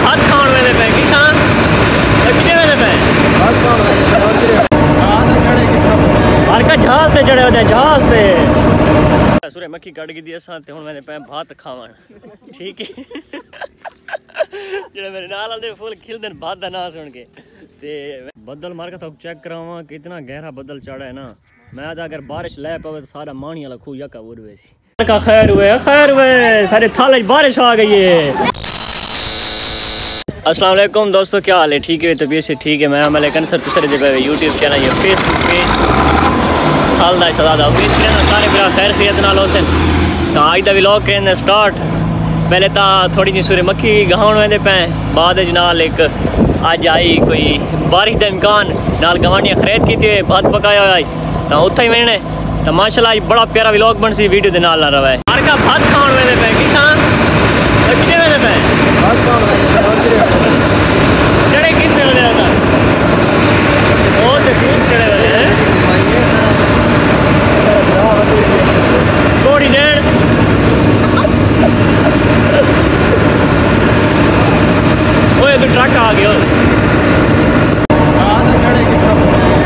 भात खाने वाले पे की खां कितने वाले पे भात खाने वाले बाहर का जहाज से चढ़े होते हैं जहाज से सूर्य मक्खी कट गई दी असां ते हुन मैंने पे भात खावन ठीक है जेड़ा मेरे नाल आंदे फुल खिलदे भात दा नाम सुन के ते बदल मार के तो चेक करावां कितना गहरा बदल चढ़ा है ना मैं तो अगर बारिश ले पावे तो सारा मानी वाला खूह यका उड़वे सी का खैर हुए सारे थाल बारिश आ गई है। अस्सलाम वालेकुम दोस्तों, क्या हाल है? ठीक है, तबीयत से ठीक है। मैं अमल सर दूसरे जगह यूट्यूब चैनल या फेसबुक पेज थाल दा शहजादा उम्मीद करना सारे मेरा खैर खैरियत नाल होसन। तो आज का व्लॉग कहने स्टार्ट पहले तो थोड़ी जी सूर्य मक्खी गहाउन वेंदे पे बाद नाल एक अज आई कोई बारिश का इम्कान नाल गवानियाँ खरीद की भात पकाया हुआ तो उत्थे ही वेने तो माशाल्लाह आज बड़ा प्यारा व्लॉग बन सी वीडियो दे नाल ना रहा है। हर का भात खाण वेंदे पे की खां कितने वेंदे पे भात खाण वेंदे चढ़े किस ने वेंदे था ओ ते खूब चढ़े वेंदे हैं थोड़ी नेड़ ओए तो ट्रक आ गया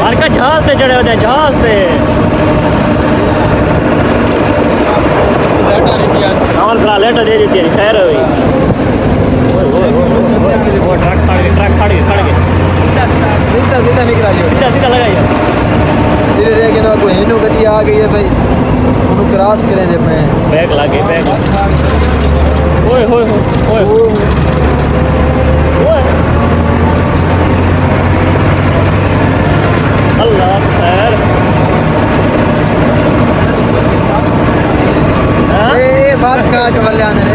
हर का जहाज से चढ़े होते हैं जहाज से लेटर दे देती है खैर हुई ट्रक खड़ गए सीधा निकला सीधा लगाइए धीरे धीरे के ना कोई हिनो गड्डी आ गई है भाई उन्होंने क्रॉस करें जब मैं बैग लागे बैग ओए होए ओए ओए अल्लाह खैर बात का चले आने रे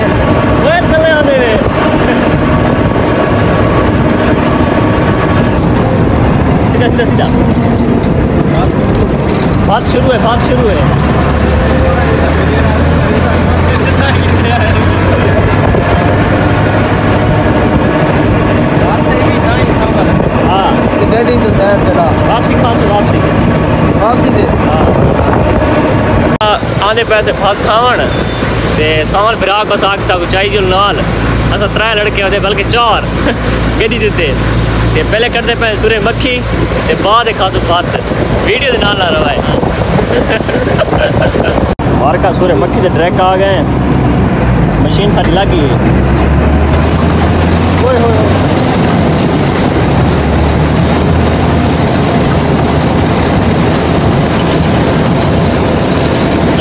वे चले आने रे सीधा सीधा बात शुरू है हाँ डैडी तो साइड चला वापसी दे आधे पैसे भात खावन ते सावन फिर को साग चाहिए नाल असा 3 लड़के होते बल्कि 4 गड्डी देते ते पहले करते पे सूर्य मक्खी ते बाद खासो भात वीडियो दे नाल रहा है और का सूर्य मक्खी के ट्रैक आ गए मशीन सारी लगी है ओए होए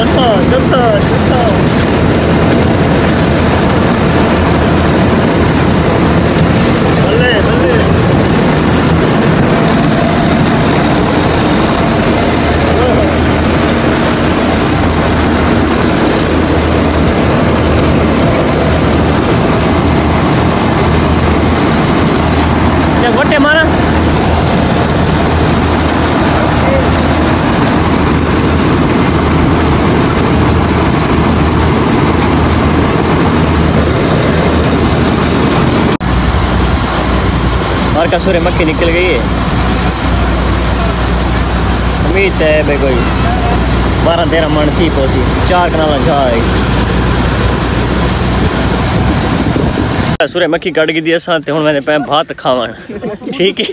दसा गोटे मारा और का सूर्य मक्खी निकल गई है उम्मीद है भाई कोई 12-13 मन थी पहुंची 4 कनाल जाएगी सूर्य मक्खी कट गई दी असां ते हुन मैंने पे भात खावन ठीक है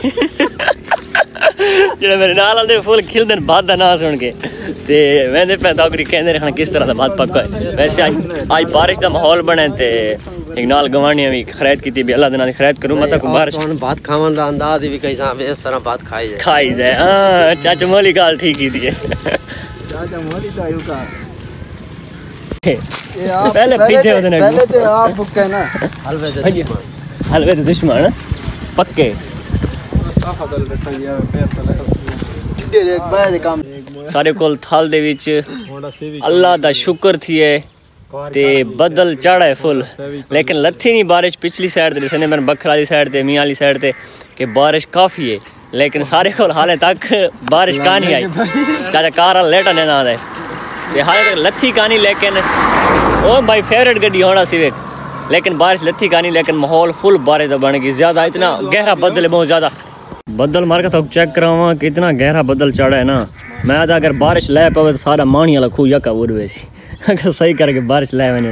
जेड़ा मेरे नाल आंदे फुल खिलदे भात दा नाम सुन के ते मैंने पे ताकरी कहंदे रहन किस तरह दा भात पक्का है। वैसे आज बारिश दा माहौल बने ते एक नाल गवानियां भी खरीद की भी अल्लाह दे नाल खरीद करूं मत को बारिश भात खावन दा अंदाज भी कई सा इस तरह भात खाई जाए हां चाचा मोली गाल ठीक की दी चाचा मोली दा यू का पहले पीछे होते हैं पहले तो आप भुक्के ना हलवे दे दुश्मन पक्के सारे कोल थाल दे विच अल्लाह दा शुक्र थी है ते बदल चढ़ा है फुल लेकिन लथी नहीं बारिश पिछली साइड ते मैंने बखर वाली साइड ते मियां वाली साइड ते कि बारिश काफ़ी है लेकिन सारे कोल हाले तक बारिश का नहीं आई चाचा कार लेटा ने ना दे हाले तक लथी का नहीं लेकिन ओ भाई फेवरेट गड्डी होना सिविक लेकिन बारिश लथी का नहीं लेकिन माहौल फुल बारिश बन गई ज़्यादा इतना गहरा बदल है बहुत ज़्यादा बदल मार के तो चेक करावा कितना गहरा बदल चढ़ा है ना मैं तो अगर बारिश ले पावे तो सारा मानी वाला खूह यका उड़वे सी अगर सही करके बारिश ले वने